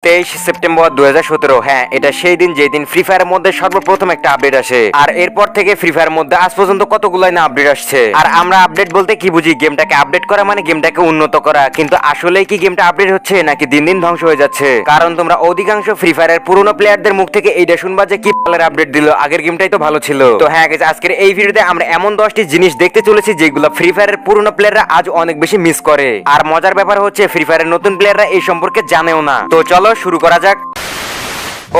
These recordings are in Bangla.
23 সেপ্টেম্বর 2017। হ্যাঁ, এটা সেই দিন যেই দিন ফ্রি ফায়ারের মধ্যে সর্বপ্রথম একটা আপডেট আসে। আর এরপর থেকে ফ্রি ফায়ারের মধ্যে আজ পর্যন্ত কতগুলাই না আপডেট আসছে। আর আমরা আপডেট বলতে কি বুঝি, গেমটাকে আপডেট করা মানে গেমটাকে উন্নত করা। কিন্তু আসলে কি গেমটা আপডেট হচ্ছে নাকি দিন দিন ধ্বংস হয়ে যাচ্ছে? কারণ তোমরা অধিকাংশ ফ্রি ফায়ারের পুরনো প্লেয়ারদের মুখ থেকে এইটা শুনবা যে কি পালের আপডেট দিল, আগের গেমটাই তো ভালো ছিল। তো হ্যাঁ guys, আজকের এই ভিডিওতে আমরা এমন 10টি জিনিস দেখতে চলেছি যেগুলো ফ্রি ফায়ারের পুরনো প্লেয়াররা আজ অনেক বেশি মিস করে। আর মজার ব্যাপার হচ্ছে ফ্রি ফায়ারের নতুন প্লেয়াররা এই সম্পর্কে জানেও না। তো চলো শুরু করা যাক।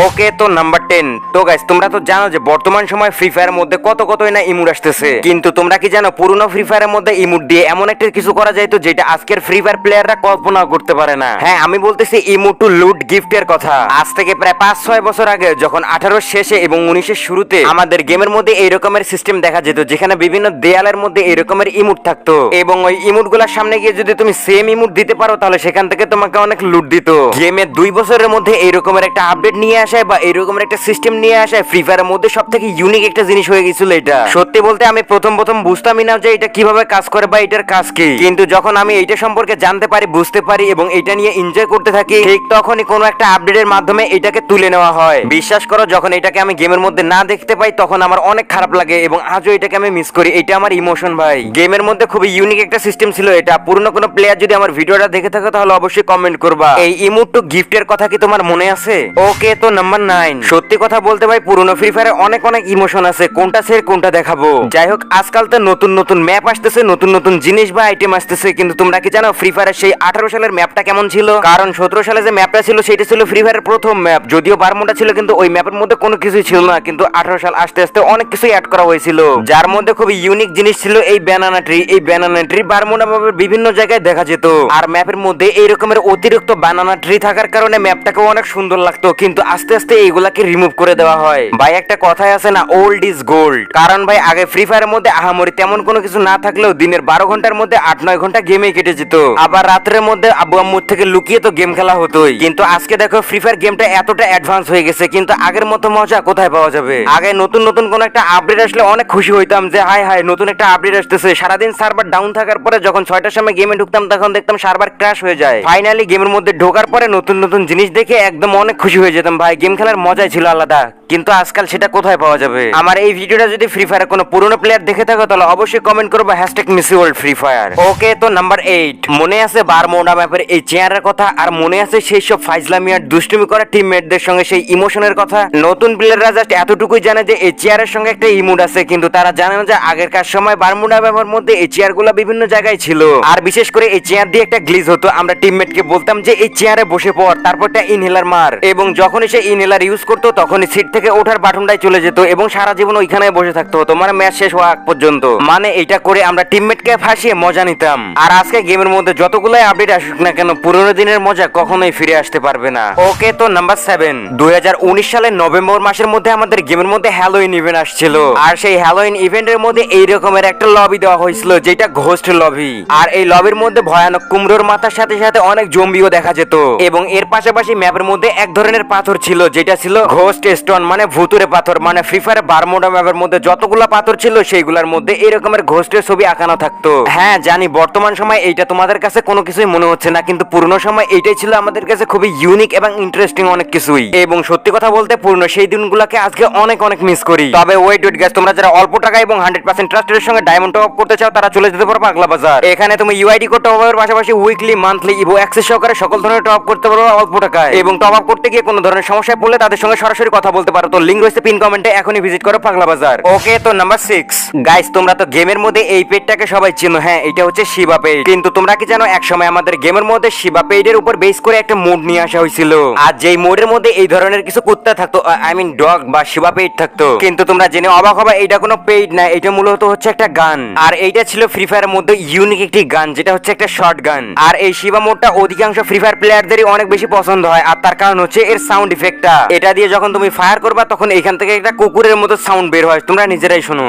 ওকে, তো নাম্বার 10। তো গাইস, তোমরা তো জানো যে বর্তমান সময় ফ্রি ফায়ারের মধ্যে কতই না ইমোট আসতেছে। কিন্তু তোমরা কি জানো পুরনো ফ্রি ফায়ারের মধ্যে ইমোট দিয়ে এমন একটা কিছু করা যায় তো যেটা আজকের ফ্রি ফায়ার প্লেয়াররা কল্পনা করতে পারে না। হ্যাঁ, আমি বলতেছি ইমোট টু লুট গিফটের কথা। আজ থেকে প্রায় 5-6 বছর আগে, যখন 18 শেষে এবং 19-এর শুরুতে আমাদের গেমের মধ্যে এই রকমের সিস্টেম দেখা যেত, যেখানে বিভিন্ন দেয়ালের মধ্যে এই রকমের ইমোট থাকতো এবং ওই ইমোট গুলার সামনে গিয়ে যদি তুমি সেম ইমোট দিতে পারো তাহলে সেখান থেকে তোমাকে অনেক লুট দিত। গেমে 2 বছরের মধ্যে এই রকমের একটা আপডেট নিয়ে আসে বা এরকম একটা সিস্টেম নিয়ে আসে ফ্রি ফায়ারের মধ্যে সবথেকে ইউনিক একটা জিনিস হয়ে গিয়েছিল। এটা সত্যি বলতে আমি প্রথম বুঝতামই না যে এটা কিভাবে কাজ করে বা এটার কাজ কি। কিন্তু যখন আমি এইটা সম্পর্কে জানতে পারি, বুঝতে পারি এবং এটা নিয়ে এনজয় করতে থাকি, ঠিক তখনই কোনো একটা আপডেটের মাধ্যমে এটাকে তুলে নেওয়া হয়। বিশ্বাস করো, যখন এটাকে আমি গেমের মধ্যে না দেখতে পাই তখন আমার অনেক খারাপ লাগে এবং আজও এটাকে আমি মিস করি। এটা আমার ইমোশন ভাই। গেমের মধ্যে খুবই ইউনিক একটা সিস্টেম ছিল এটা। পুরনো কোনো প্লেয়ার যদি আমার ভিডিওটা দেখে থাকে তাহলে অবশ্যই কমেন্ট করবা এই ইমোট টু গিফটের কথা কি তোমার মনে আছে? ওকে, তো নাম্বার 9। সত্যি কথা বলতে ভাই, পুরনো ফ্রি ফায়ারে অনেক ইমোশন আছে, কোনটা ছেড়ে কোনটা দেখাবো। যাই হোক, আজকাল তো নতুন ম্যাপ আসতেছে, নতুন জিনিস বা আইটেম আসতেছে। কিন্তু তোমরা কি জানো ফ্রি ফায়ারের সেই 18 সালের ম্যাপটা কেমন ছিল? কারণ 17 সালে যে ম্যাপটা ছিল সেটা ছিল ফ্রি ফায়ারের প্রথম ম্যাপ। যদিও বারমুডা ছিল কিন্তু ওই ম্যাপের মধ্যে কোনো কিছুই ছিল না। কিন্তু 18 সাল আস্তে আস্তে অনেক কিছুই অ্যাড করা হয়েছিল, যার মধ্যে খুবই ইউনিক জিনিস ছিল এই ব্যানানা ট্রি। এই ব্যানানা ট্রি বারমুডা ম্যাপের বিভিন্ন জায়গায় দেখা যেত। আর ম্যাপের মধ্যে এই রকমের অতিরিক্ত ব্যানানা ট্রি থাকার কারণে ম্যাপটাকে অনেক সুন্দর লাগতো। কিন্তু আস্তে আস্তে এইগুলাকে রিমুভ করে দেওয়া হয়। ভাই, একটা কথাই আছে না, ওল্ড ইজ গোল্ড। কারণ ভাই, আগে ফ্রি ফায়ারের মধ্যে আহামরি তেমন কোনো কিছু না থাকলেও দিনের 12 ঘন্টার মধ্যে 8-9 ঘন্টা গেমেই কেটে যেত। আবার রাতের মধ্যে আব্বু আম্মুর থেকে লুকিয়ে তো গেম খেলা হতোই। কিন্তু আজকে দেখো ফ্রি ফায়ার গেমটা এতটা অ্যাডভান্স হয়ে গেছে, কিন্তু আগের মতো মজা কোথায় পাওয়া যাবে? আগে নতুন কোন একটা আপডেট আসলে অনেক খুশি হইতাম যে হাই নতুন একটা আপডেট আসতেছে। সারাদিন সার্ভার ডাউন থাকার পরে যখন 6টার সময় গেমে ঢুকতাম তখন দেখতাম সার্ভার ক্র্যাশ হয়ে যায়। ফাইনালি গেমের মধ্যে ঢোকার পরে নতুন জিনিস দেখে একদম অনেক খুশি হয়ে যেতাম। ভাই, গেম খেলার মজাই ছিল আলাদা। কিন্তু আজকাল সেটা কোথায় পাওয়া যাবে? আমার এই ভিডিওটা যদি ফ্রি ফায়ারের কোনো পুরনো প্লেয়ার দেখে থাকো তাহলে অবশ্যই কমেন্ট করবে #MissyWorldFreeFire। ওকে, তো নাম্বার 8। মনে আছে বারমুডা ম্যাপের এই চেয়ারের কথা? আর মনে আছে সেই সব ফাইজলামি আর দুষ্টুমি করা টিমমেটদের সঙ্গে সেই ইমোশনের কথা? নতুন প্লেয়াররা জাস্ট এতটুকুই জানে যে এই চেয়ারের সঙ্গে একটা ইমোট আছে, কিন্তু তারা জানে না যে আগেরকার সময় বারমুডা ম্যাপের মধ্যে এই চেয়ারগুলো বিভিন্ন জায়গায় ছিল। আর বিশেষ করে এই চেয়ার দিয়ে একটা গ্লিচ হতো। আমরা টিমমেটকে বলতাম যে এই চেয়ারে বসে পড়, তারপরটা ইনহেলার মার, এবং যখনই সে ইনহেলার ইউজ করতো তখনই সিট থেকে ওঠার বাটনটাই চলে যেত এবং সারা জীবন ওইখানে বসে থাকতে হতো, মানে ম্যাচ শেষ হওয়া আগ পর্যন্ত। মানে এটা করে আমরা টিমমেটকে ফাঁসিয়ে মজা নিতাম। আর আজকে গেমের মধ্যে যতগুলাই আপডেট আসুক না কেন, পুরোনো দিনের মজা কখনোই ফিরে আসতে পারবে না। ওকে, তো নাম্বার 7। 2019 সালের নভেম্বর মাসের মধ্যে আমাদের গেমের মধ্যে হ্যালোইন ইভেন্ট আসছিল। আর সেই হ্যালোইন ইভেন্টের মধ্যে এই রকমের একটা লবি দেওয়া হয়েছিল যেটা ঘোস্ট লবি। আর এই লবির মধ্যে ভয়ানক কুমড়োর মাথার সাথে সাথে অনেক জম্বিও দেখা যেত। এবং এর পাশাপাশি ম্যাপের মধ্যে এক ধরনের পাথর ছিল যেটা ছিল ঘোস্ট স্টোন, মানে ভুতুরে পাথর। মানে ফ্রি ফায়ার বারমুডা ম্যাপের মধ্যে যতগুলা পাথর ছিল সেইগুলোর মধ্যে এরকমের ঘোস্টের ছবি আঁকানো থাকতো। হ্যাঁ জানি, বর্তমান সময় এইটা তোমাদের কাছে কোনো কিছুই মনে হচ্ছে না, কিন্তু পুরনো সময় এইটাই ছিল আমাদের কাছে খুবই ইউনিক এবং ইন্টারেস্টিং অনেক কিছুই। এবং সত্যি কথা বলতে পুরনো সেই দিনগুলোকে আজকে অনেক মিস করি। তবে ওয়েট গাইস, তোমরা যারা অল্প টাকা এবং 100% ট্রাস্টের সঙ্গে ডায়মন্ড টপ আপ করতে চাও তারা চলে যেতে পারো পাগলা বাজার। এখানে তুমি ইউআইডি কোড টপ আপের পাশাপাশি উইকলি, মান্থলি, ইভো অ্যাক্সেস সহকারে সকল ধরনের টপ আপ করতে পারো অল্প টাকায়। এবং টপ আপ করতে গিয়ে কোনো ধরনের সমস্যায় পড়লে তাদের সঙ্গে সরাসরি কথা বলতে পারো। তো লিংক রয়েছে পিন কমেন্টে, এখনই ভিজিট করো পাগলা বাজার। ওকে, তো নাম্বার 6। গাইস, তোমরা তো গেমের মধ্যে এই পেজটাকে সবাই চিনো। হ্যাঁ, এটা হচ্ছে শিবা পেজ। কিন্তু তোমরা কি জানো এক সময় আমাদের গেমের মধ্যে শিবা পেজের উপর বেস করে একটা মোড নিয়ে আসা হয়েছিল। আর যেই মোডের মধ্যে এই ধরনের কিছু কুত্তা থাকতো, আই মিন ডগ বা শিবা পেজ থাকতো। কিন্তু তোমরা জেনে অবাক হবে, এটা কোনো পেজ না, এটা মূলত হচ্ছে একটা গান। আর এইটা ছিল ফ্রি ফায়ারের মধ্যে ইউনিক একটি গান, যেটা হচ্ছে একটা শর্ট গান। আর এই শিবা মোডটা অধিকাংশ ফ্রি ফায়ার প্লেয়ারদেরই অনেক বেশি পছন্দ হয়। আর তার কারণ হচ্ছে এর সাউন্ড ইফেক্টটা। এটা দিয়ে যখন তুমি ফায়ার করবা তখন এখান থেকে একটা কুকুরের মতো সাউন্ড বের হয়, তোমরা নিজেরাই শোনো।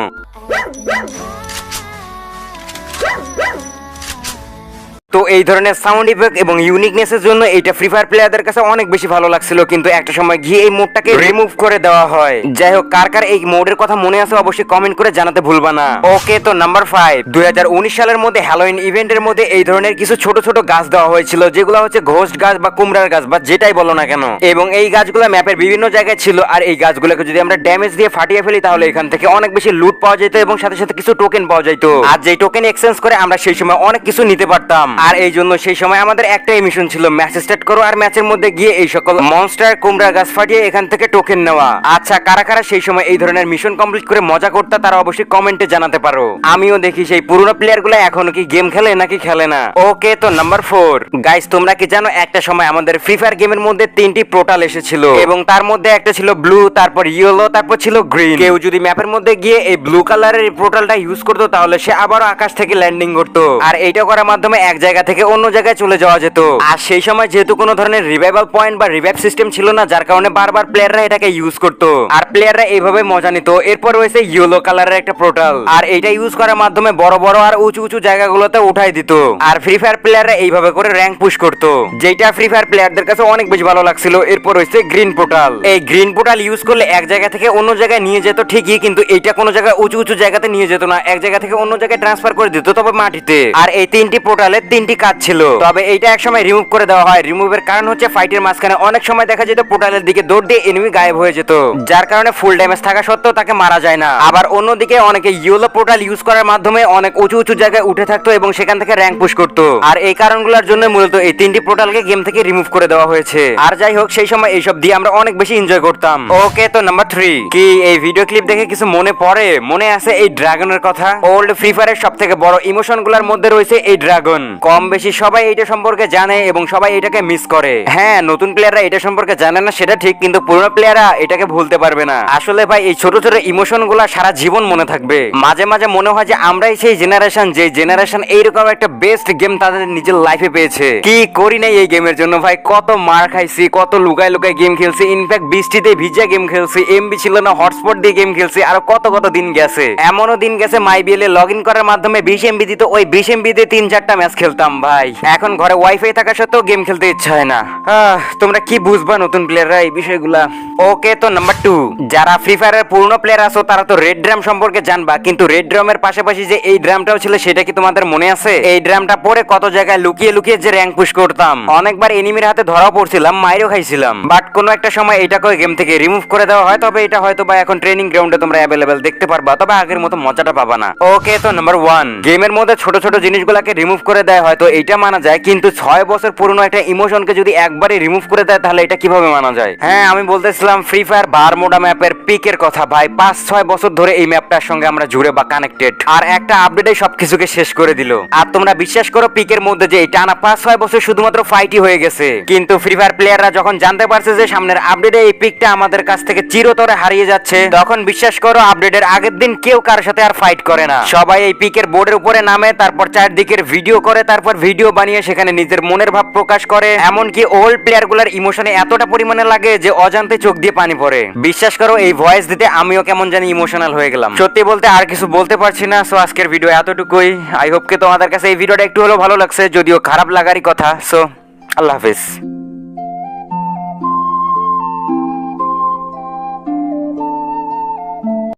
তো এই ধরনের সাউন্ড ইফেক্ট এবং ইউনিকনেসের জন্য এইটা ফ্রি ফায়ার প্লেয়ারদের কাছে অনেক বেশি ভালো লাগছিল, কিন্তু একটা সময় গিয়ে এই মোডটাকে রিমুভ করে দেওয়া হয়। যাই হোক, কার কার এই মোডের কথা মনে আছে অবশ্যই কমেন্ট করে জানাতে ভুলবা না। ওকে, তো নাম্বার 5, 2019 সালের মধ্যে হ্যালোইন ইভেন্টের মধ্যে এই ধরনের কিছু ছোট ছোট গাছ দেওয়া হয়েছিল, যেগুলো হচ্ছে ঘোস্ট গাছ বা কুমড়ার গাছ বা যেটাই বলো না কেন, এবং এই গাছগুলো ম্যাপের বিভিন্ন জায়গায় ছিল। আর এই গাছগুলোকে যদি আমরা ড্যামেজ দিয়ে ফাটিয়ে ফেলি তাহলে এখান থেকে অনেক বেশি লুট পাওয়া যেত এবং সাথে সাথে কিছু টোকেন পাওয়া যেত। আর যেই টোকেন এক্সচেঞ্জ করে আমরা সেই সময় অনেক কিছু নিতে পারতাম। আর এই জন্য সেই সময় আমাদের একটাই মিশন ছিল, ম্যাচ স্টার্ট করো আর ম্যাচের মধ্যে গিয়ে এই সকল মনস্টার কুমড়া গাছ ফাটিয়ে এখান থেকে টোকেন নেওয়া। আচ্ছা, কারা কারা সেই সময় এই ধরনের মিশন কমপ্লিট করে মজা করতে তারা অবশ্যই কমেন্টে জানাতে পারো। আমিও দেখি সেই পুরনো প্লেয়ার গুলো এখনো কি গেম খেলে নাকি খেলে না। ওকে, তো নাম্বার 4, গাইস তোমরা কি জানো একটা সময় আমাদের ফ্রি ফায়ার গেমের মধ্যে 3টি পোর্টাল এসেছিল এবং তার মধ্যে একটা ছিল ব্লু, তারপর ইয়েলো, তারপর ছিল গ্রিন। কেউ যদি ম্যাপের মধ্যে গিয়ে এই ব্লু কালারের পোর্টালটা ইউজ করতো তাহলে সে আবারও আকাশ থেকে ল্যান্ডিং করতো, আর এইটা করার মাধ্যমে এক জায়গা থেকে অন্য জায়গায় চলে যাওয়া যেত। আর সেই সময় যেহেতু কোনো ধরনের রিভাইভাল পয়েন্ট বা রিভাইভ সিস্টেম ছিল না, যার কারণে বারবার প্লেয়াররা এটাকে ইউজ করতো আর প্লেয়াররা এইভাবে মজা নিত। এরপর রয়েছে ইয়েলো কালারের একটা পোর্টাল, আর এইটা ইউজ করার মাধ্যমে বড় বড় আর উঁচু উঁচু জায়গাগুলোতে উঠাই দিত, আর ফ্রি ফায়ার প্লেয়াররা এইভাবে করে র্যাঙ্ক পুশ করতো, যেটা ফ্রি ফায়ার প্লেয়ারদের কাছে অনেক বেশি ভালো লাগছিল। এরপর রয়েছে গ্রিন পোর্টাল। এই গ্রিন পোর্টাল ইউজ করলে এক জায়গা থেকে অন্য জায়গায় নিয়ে যেত ঠিকই, কিন্তু এইটা কোনো জায়গায় উঁচু উঁচু জায়গাতে নিয়ে যেত না, এক জায়গা থেকে অন্য জায়গায় ট্রান্সফার করে দিত, তবে মাটিতে। আর এই 3টি পোর্টালের 3টি কাজ ছিল, তবে এইটা এক সময় রিমুভ করে দেওয়া হয়। রিমুভের কারণ হচ্ছে ফাইটের মাঝখানে অনেক সময় দেখা যেত পোর্টালের দিকে দৌড় দিয়ে এনিমি গায়েব হয়ে যেত, যার কারণে ফুল ড্যামেজ থাকা সত্ত্বেও তাকে মারা যায় না। আবার অন্যদিকে অনেকে ইয়েলো পোর্টাল ইউজ করার মাধ্যমে অনেক উঁচু উঁচু জায়গায় উঠে থাকতো এবং সেখান থেকে র্যাঙ্ক পুশ করতো। আর এই কারণগুলোর জন্য মূলত এই 3টি পোর্টালকে গেম থেকে রিমুভ করে দেওয়া হয়েছে। আর যাই হোক, সেই সময় এইসব দিয়ে আমরা অনেক বেশি এনজয় করতাম। ওকে, তো নাম্বার 3, কি এই ভিডিও ক্লিপ দেখে কিছু মনে পড়ে? মনে আছে এই ড্রাগনের কথা? ওল্ড ফ্রি ফায়ারের সব থেকে বড় ইমোশন গুলার মধ্যে রয়েছে এই ড্রাগন। কম বেশি সবাই এইটা সম্পর্কে জানে এবং সবাই এটাকে মিস করে। হ্যাঁ, নতুন প্লেয়াররা এটা সম্পর্কে জানে না সেটা ঠিক, কিন্তু পুরনো প্লেয়াররা এটাকে ভুলতে পারবে না। আসলে ভাই, এই ছোট ছোট ইমোশন গুলা সারা জীবন মনে থাকবে। মাঝে মাঝে মনে হয় যে আমরাই সেই জেনারেশন, যে জেনারেশন এইরকম একটা বেস্ট গেম তাদের নিজের লাইফে পেয়েছে। কি করি নাই এই গেমের জন্য ভাই, কত মার খাইছি, কত লুকায় লুকায় গেম খেলছি, ইনফ্যাক্ট বৃষ্টিতে ভিজা গেম খেলছি, এমবি ছিল না হটস্পট দিয়ে গেম খেলছি, আর কত কত দিন গেছে। এমনও দিন গেছে মাইবিএল এ লগ ইন করার মাধ্যমে 20 এমবি দিত, ওই 20 এমবি দিয়ে 3-4টা ম্যাচ খেলতাম ভাই। এখন ঘরে ওয়াইফাই থাকা সত্ত্বেও গেম খেলতে ইচ্ছা হয় না। তোমরা কি বুঝবা নতুন প্লেয়াররা এই বিষয়গুলা। ওকে, তো নাম্বার 2, যারা ফ্রি ফায়ারের পুরনো প্লেয়ার আছো তারা তো রেড ড্রাম সম্পর্কে জানবা, কিন্তু রেড ড্রামের পাশাপাশি যে এই ড্রামটাও ছিল সেটা কি তোমাদের মনে আছে? এই ড্রামটা পরে কত জায়গায় লুকিয়ে লুকিয়ে যে র্যাঙ্ক পুশ করতাম, অনেকবার এনিমির হাতে ধরাও পড়ছিলাম, মাইরও খাইছিলাম, বাট কোনো একটা সময় এটাকে গেম থেকে রিমুভ করে দেওয়া হয়। তবে এটা হয়তো বা এখন ট্রেনিং গ্রাউন্ডে তোমরা অ্যাভেলেবেল দেখতে পারবা, তবে আগের মতো মজাটা পাবা না। ওকে, তো নাম্বার 1, গেমের মধ্যে ছোট ছোট জিনিসগুলোকে রিমুভ করে দেয় হয়তো এইটা মানা যায়, কিন্তু 6 বছর পুরনো একটা ইমোশনকে যদি একবারে রিমুভ করে দেয় তাহলে এটা কিভাবে মানা যায়? হ্যাঁ, আমি বলতেছিলাম ফ্রি ফায়ার বারমুডা ম্যাপের পিকের কথা ভাই। 5-6 বছর ধরে এই ম্যাপটার সঙ্গে আমরা জুড়ে বা কানেক্টেড, আর একটা আপডেটে সবকিছুকে শেষ করে দিল। আর তোমরা বিশ্বাস করো, পিকের মধ্যে যে টানা 5-6 বছর শুধুমাত্র ফাইটই হয়ে গেছে, কিন্তু ফ্রি ফায়ার প্লেয়াররা যখন জানতে পারছে যে সামনের আপডেটে এই পিকটা আমাদের কাছ থেকে চিরতরে হারিয়ে যাচ্ছে, তখন বিশ্বাস করো আপডেটের আগের দিন কেউ কারোর সাথে আর ফাইট করে না। সবাই এই পিকের বোর্ডের উপরে নামে, তারপর চারদিকের ভিডিও করে, তারপর ভিডিও বানিয়ে সেখানে নিজের মনের ভাব প্রকাশ করে। এমনকি ওল্ড প্লেয়ার গুলার ইমোশনে এতটা পরিমাণে লাগে যে অজান্তে চোখ দিয়ে পানি পড়ে। বিশ্বাস করো, এই ভয়েস দিতে আমিও কেমন জানি ইমোশনাল হয়ে গেলাম। সত্যি বলতে আর কিছু বলতে পারছি না। সো আজকের ভিডিও এতটুকুই। আই হোপ কে তোমাদের কাছে এই ভিডিওটা একটু হলেও ভালো লাগছে, যদিও খারাপ লাগারই কথা। সো আল্লাহ হাফেজ।